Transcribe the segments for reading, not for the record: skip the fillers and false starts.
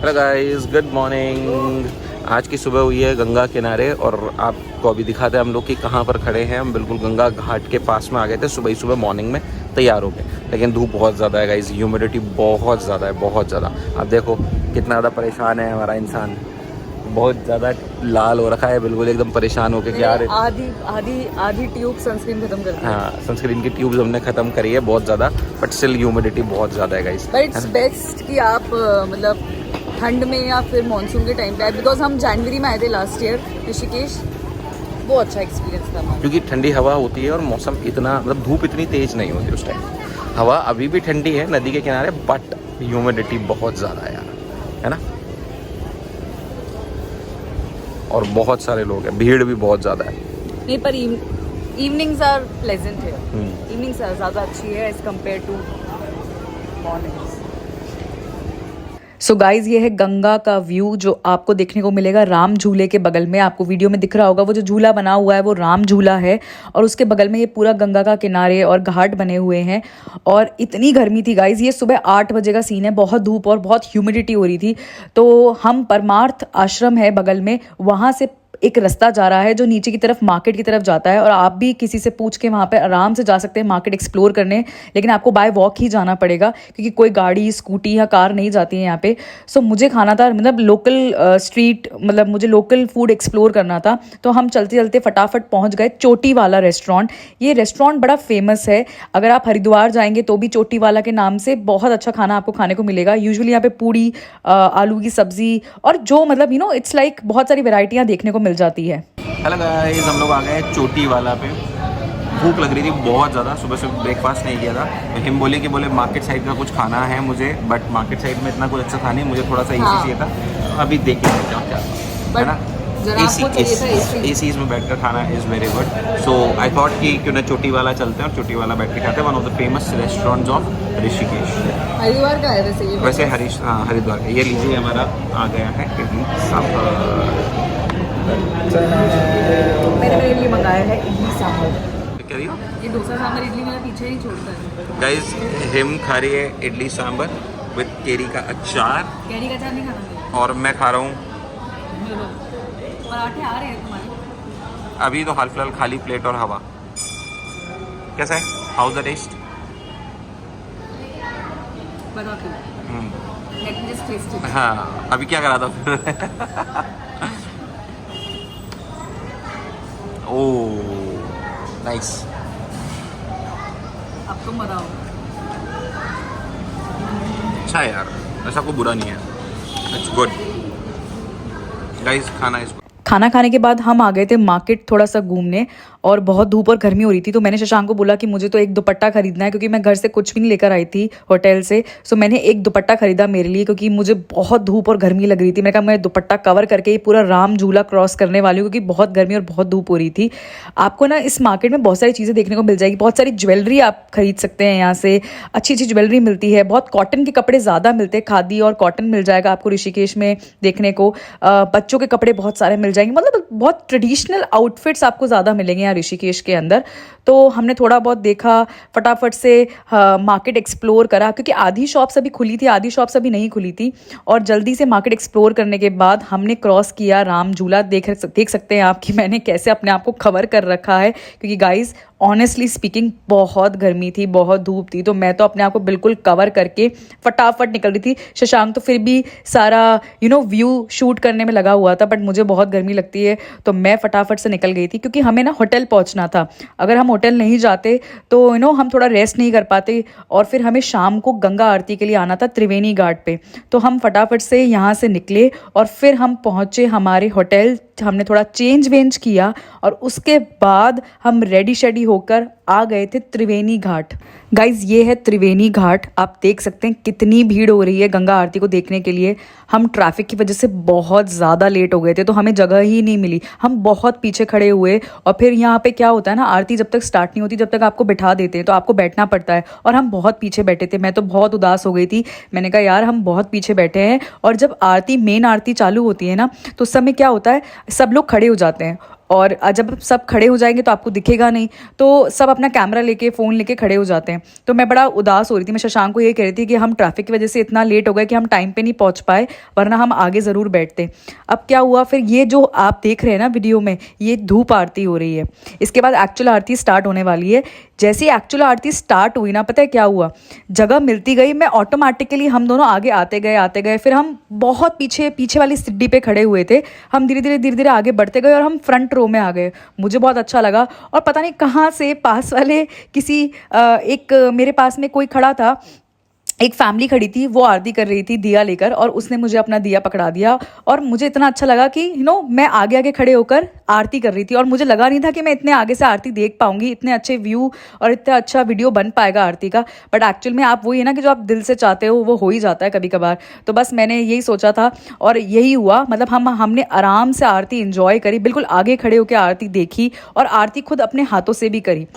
Hello guys, good morning. आज की सुबह हुई है गंगा किनारे और आपको अभी दिखाते हैं हम लोग कि कहाँ पर खड़े हैं। हम बिल्कुल गंगा घाट के पास में आ गए थे सुबह ही सुबह मॉर्निंग में तैयार हो गए, लेकिन धूप बहुत ज़्यादा है गाइस, ह्यूमिडिटी बहुत ज़्यादा है, बहुत ज़्यादा। आप देखो कितना ज़्यादा परेशान है हमारा इंसान, बहुत ज़्यादा लाल हो रखा है, बिल्कुल एकदम परेशान होकर कि यार आधी ट्यूब सनस्क्रीन खत्म कर दी। हाँ, सनस्क्रीन की ट्यूब्स हमने ख़त्म करी है बहुत ज़्यादा, बट स्टिल ह्यूमिडिटी बहुत ज़्यादा है गाइस। बट इट्स बेस्ट कि आप मतलब ठंड में या फिर मानसून के टाइम पे आए, बिकॉज हम जनवरी में आए थे लास्ट ईयर ऋषिकेश। बहुत अच्छा एक्सपीरियंस था हमारा, क्योंकि ठंडी हवा होती है और मौसम इतना मतलब धूप इतनी तेज़ नहीं होती उस टाइम। हवा अभी भी ठंडी है नदी के किनारे, बट ह्यूमिडिटी बहुत ज़्यादा है यार, है ना। और बहुत सारे लोग हैं, भीड़ भी बहुत ज़्यादा है। नहीं पर इवनिंग्स आर प्लेजेंट है, इवनिंग्स ज़्यादा अच्छी है as compare to mornings. So guys, ये है गंगा का व्यू जो आपको देखने को मिलेगा राम झूले के बगल में। आपको वीडियो में दिख रहा होगा वो जो झूला बना हुआ है वो राम झूला है, और उसके बगल में ये पूरा गंगा का किनारे और घाट बने हुए हैं। और इतनी गर्मी थी गाइज, ये सुबह 8 बजे का सीन है, बहुत धूप और बहुत ह्यूमिडिटी हो रही थी। तो हम परमार्थ आश्रम है बगल में, वहाँ से एक रास्ता जा रहा है जो नीचे की तरफ मार्केट की तरफ जाता है, और आप भी किसी से पूछ के वहाँ पे आराम से जा सकते हैं मार्केट एक्सप्लोर करने। लेकिन आपको बाय वॉक ही जाना पड़ेगा क्योंकि कोई गाड़ी स्कूटी या कार नहीं जाती है यहाँ पे। सो मुझे खाना था मतलब लोकल स्ट्रीट, मतलब मुझे लोकल फूड एक्सप्लोर करना था। तो हम चलते चलते फटाफट पहुँच गए चोटी वाला रेस्टोरेंट। ये रेस्टोरेंट बड़ा फेमस है, अगर आप हरिद्वार जाएंगे तो भी चोटी वाला के नाम से बहुत अच्छा खाना आपको खाने को मिलेगा। यूजुअली यहाँ पे पूड़ी, आलू की सब्जी और जो मतलब इट्स लाइक बहुत सारी वेराइटियाँ देखने को मिल जाती है। हेलो गाइस, हम लोग आ गए चोटी वाला पे। भूख लग रही थी बहुत ज़्यादा, सुबह से ब्रेकफास्ट नहीं किया था। तो हिम बोले मार्केट साइड का कुछ खाना है मुझे, बट मार्केट साइड में इतना कुछ अच्छा था नहीं, मुझे थोड़ा सा एसी चाहिए था। अभी देखिए क्या क्या है ना, एसी में बैठ कर खाना is very good. So I thought कि क्यों ना चोटी वाला चलते हैं और चोटी वाला बैठ के खाते हैं। One of the famous restaurants of Rishikesh. Haridwar का है वैसे हरिद्वार का। ये लीजिए, हमारा आ गया है इडली सांभर। मैंने मेरे लिए मंगाया है इडली सांभर। क्या रही हो? ये डोसा सांभर इडली मेरा पीछे नहीं छोड़ता है गाइस, हिम खा रही है इडली सांभर विद केरी का अचार, कैरी का अचार नहीं खाना। और मैं खा रहा हूँ पराठे आ रहे हैं तुम्हारे अभी तो हाल फिलहाल खाली प्लेट और हवा। कैसा है? How the taste? बता क्यों? Let me just test it. हाँ, अभी क्या करा था? Oh nice. अब तुम बताओ। अच्छा है यार, ऐसा कोई बुरा नहीं है, इट्स गुड गाइस। खाना खाने के बाद हम आ गए थे मार्केट थोड़ा सा घूमने, और बहुत धूप और गर्मी हो रही थी। तो मैंने शशांक को बोला कि मुझे तो एक दुपट्टा खरीदना है, क्योंकि मैं घर से कुछ भी नहीं लेकर आई थी होटल से। सो मैंने एक दुपट्टा खरीदा मेरे लिए, क्योंकि मुझे बहुत धूप और गर्मी लग रही थी। मैंने कहा मैं दुपट्टा कवर करके ये पूरा राम झूला क्रॉस करने वाली हूँ, क्योंकि बहुत गर्मी और बहुत धूप हो रही थी। आपको ना इस मार्केट में बहुत सारी चीज़ें देखने को मिल जाएगी, बहुत सारी ज्वेलरी आप खरीद सकते हैं यहाँ से। अच्छी अच्छी ज्वेलरी मिलती है, बहुत कॉटन के कपड़े ज़्यादा मिलते हैं, खादी और कॉटन मिल जाएगा आपको ऋषिकेश में देखने को। बच्चों के कपड़े बहुत सारे मिल जाएंगे, मतलब बहुत ट्रेडिशनल आउटफिट्स आपको ज़्यादा मिलेंगे यहाँ ऋषिकेश के अंदर। तो हमने थोड़ा बहुत देखा, फटाफट से मार्केट एक्सप्लोर करा, क्योंकि आधी शॉप्स अभी खुली थी, आधी शॉप्स अभी नहीं खुली थी। और जल्दी से मार्केट एक्सप्लोर करने के बाद हमने क्रॉस किया राम झूला। देख सकते हैं आप कि मैंने कैसे अपने आप को कवर कर रखा है, क्योंकि गाइज ऑनेस्टली स्पीकिंग बहुत गर्मी थी, बहुत धूप थी। तो मैं तो अपने आप को बिल्कुल कवर करके फटाफट निकल रही थी। शशांक तो फिर भी सारा व्यू शूट करने में लगा हुआ था, बट मुझे बहुत गर्मी लगती है तो मैं फटाफट से निकल गई थी, क्योंकि हमें ना होटल पहुंचना था। अगर हम होटल नहीं जाते तो हम थोड़ा रेस्ट नहीं कर पाते, और फिर हमें शाम को गंगा आरती के लिए आना था त्रिवेणी घाट पे। तो हम फटाफट से यहाँ से निकले और फिर हम पहुँचे हमारे होटल। हमने थोड़ा चेंज वेंज किया और उसके बाद हम रेडी शेडी होकर आ गए थे त्रिवेणी घाट। गाइज, ये है त्रिवेणी घाट। आप देख सकते हैं कितनी भीड़ हो रही है गंगा आरती को देखने के लिए। हम ट्रैफिक की वजह से बहुत ज़्यादा लेट हो गए थे, तो हमें जगह ही नहीं मिली, हम बहुत पीछे खड़े हुए। और फिर यहाँ पे क्या होता है ना, आरती जब तक स्टार्ट नहीं होती जब तक आपको बिठा देते हैं, तो आपको बैठना पड़ता है। और हम बहुत पीछे बैठे थे, मैं तो बहुत उदास हो गई थी। मैंने कहा यार हम बहुत पीछे बैठे हैं। और जब मेन आरती चालू होती है ना, तो उस समय क्या होता है, सब लोग खड़े हो जाते हैं, और जब सब खड़े हो जाएंगे तो आपको दिखेगा नहीं, तो सब अपना कैमरा लेके फ़ोन लेके खड़े हो जाते हैं। तो मैं बड़ा उदास हो रही थी। मैं शशांक को ये कह रही थी कि हम ट्रैफिक की वजह से इतना लेट हो गए कि हम टाइम पे नहीं पहुंच पाए, वरना हम आगे ज़रूर बैठते। अब क्या हुआ फिर, ये जो आप देख रहे हैं ना वीडियो में, ये धूप आरती हो रही है। इसके बाद एक्चुअल आरती स्टार्ट होने वाली है। जैसे ही एक्चुअल आरती स्टार्ट हुई ना, पता है क्या हुआ, जगह मिलती गई, मैं ऑटोमेटिकली हम दोनों आगे आते गए। फिर हम बहुत पीछे वाली सीढ़ी पे खड़े हुए थे। हम धीरे धीरे आगे बढ़ते गए और हम फ्रंट रो में आ गए। मुझे बहुत अच्छा लगा। और पता नहीं कहाँ से पास वाले किसी एक मेरे पास में कोई खड़ा था, एक फैमिली खड़ी थी, वो आरती कर रही थी दिया लेकर, और उसने मुझे अपना दिया पकड़ा दिया। और मुझे इतना अच्छा लगा कि मैं आगे आगे खड़े होकर आरती कर रही थी। और मुझे लगा नहीं था कि मैं इतने आगे से आरती देख पाऊंगी, इतने अच्छे व्यू और इतना अच्छा वीडियो बन पाएगा आरती का। बट एक्चुअल में आप वही है ना कि जो आप दिल से चाहते हो वो हो ही जाता है कभी कभार। तो बस मैंने यही सोचा था और यही हुआ। मतलब हमने आराम से आरती इंजॉय करी, बिल्कुल आगे खड़े होकर आरती देखी और आरती खुद अपने हाथों से भी करी।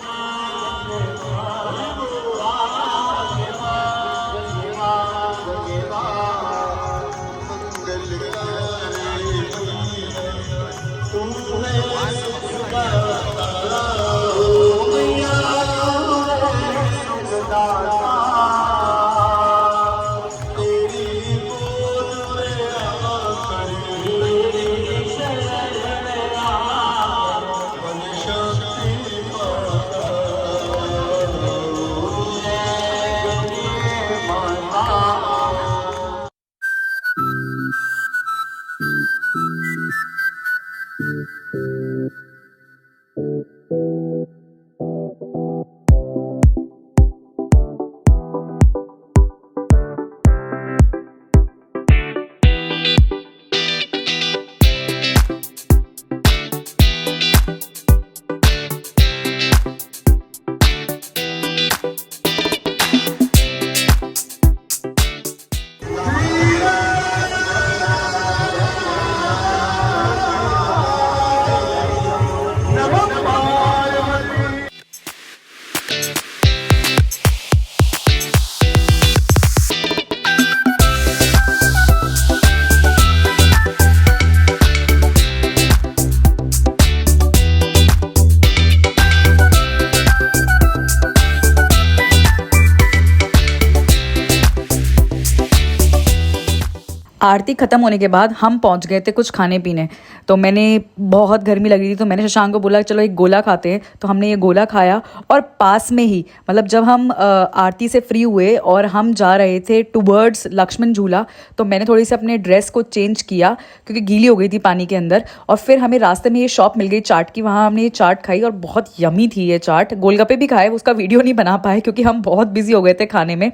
आरती ख़त्म होने के बाद हम पहुंच गए थे कुछ खाने पीने। तो मैंने, बहुत गर्मी लग रही थी, तो मैंने शशांक को बोला चलो एक गोला खाते हैं। तो हमने ये गोला खाया और पास में ही, मतलब जब हम आरती से फ्री हुए और हम जा रहे थे टूवर्ड्स लक्ष्मण झूला, तो मैंने थोड़ी सी अपने ड्रेस को चेंज किया क्योंकि गीली हो गई थी पानी के अंदर। और फिर हमें रास्ते में ये शॉप मिल गई चाट की, वहाँ हमने ये चाट खाई और बहुत यमी थी ये चाट। गोलगप्पे भी खाए, उसका वीडियो नहीं बना पाए क्योंकि हम बहुत बिजी हो गए थे खाने में।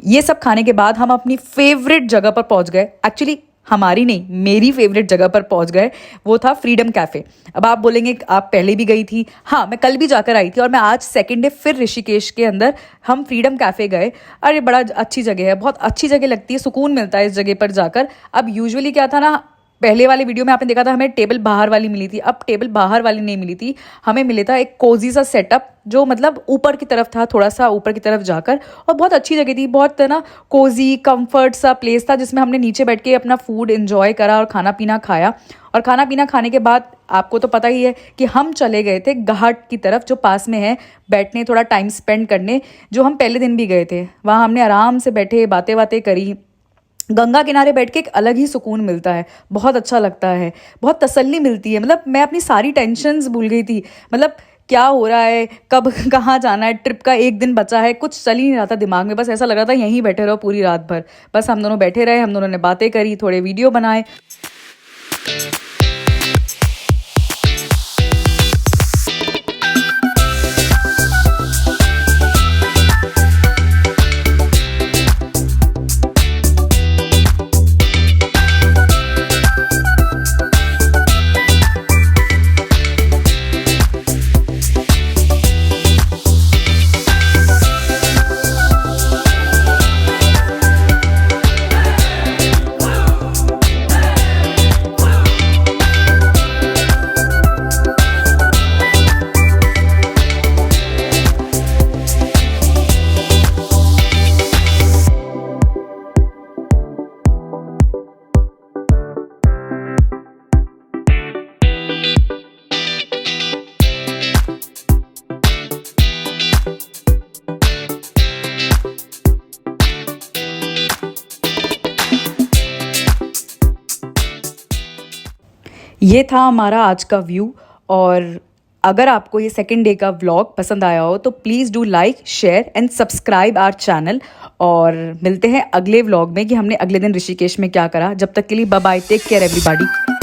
ये सब खाने के बाद हम अपनी फेवरेट जगह पर पहुंच गए। एक्चुअली हमारी नहीं, मेरी फेवरेट जगह पर पहुंच गए। वो था फ्रीडम कैफ़े। अब आप बोलेंगे आप पहले भी गई थी। हाँ, मैं कल भी जाकर आई थी और मैं आज सेकंड डे फिर ऋषिकेश के अंदर हम फ्रीडम कैफ़े गए। अरे बड़ा अच्छी जगह है, बहुत अच्छी जगह लगती है, सुकून मिलता है इस जगह पर जाकर। अब यूजुअली क्या था ना, पहले वाले वीडियो में आपने देखा था हमें टेबल बाहर वाली मिली थी। अब टेबल बाहर वाली नहीं मिली थी, हमें मिला था एक कोजी सा सेटअप जो मतलब ऊपर की तरफ था, थोड़ा सा ऊपर की तरफ जाकर। और बहुत अच्छी जगह थी, बहुत ना कोजी कंफर्ट सा प्लेस था जिसमें हमने नीचे बैठ के अपना फूड एंजॉय करा और खाना पीना खाया। और खाना पीना खाने के बाद आपको तो पता ही है कि हम चले गए थे घाट की तरफ जो पास में है, बैठने, थोड़ा टाइम स्पेंड करने, जो हम पहले दिन भी गए थे। वहाँ हमने आराम से बैठे, बातें बातें करी। गंगा किनारे बैठ के एक अलग ही सुकून मिलता है, बहुत अच्छा लगता है, बहुत तसल्ली मिलती है। मतलब मैं अपनी सारी टेंशन्स भूल गई थी। मतलब क्या हो रहा है, कब कहाँ जाना है, ट्रिप का एक दिन बचा है, कुछ चल ही नहीं रहा था दिमाग में। बस ऐसा लग रहा था यहीं बैठे रहो पूरी रात भर। बस हम दोनों बैठे रहे, हम दोनों ने बातें करी, थोड़े वीडियो बनाए। ये था हमारा आज का व्यू। और अगर आपको ये सेकेंड डे का व्लॉग पसंद आया हो तो please do like, share and subscribe our channel. और मिलते हैं अगले व्लॉग में कि हमने अगले दिन ऋषिकेश में क्या करा। जब तक के लिए bye bye, take care everybody.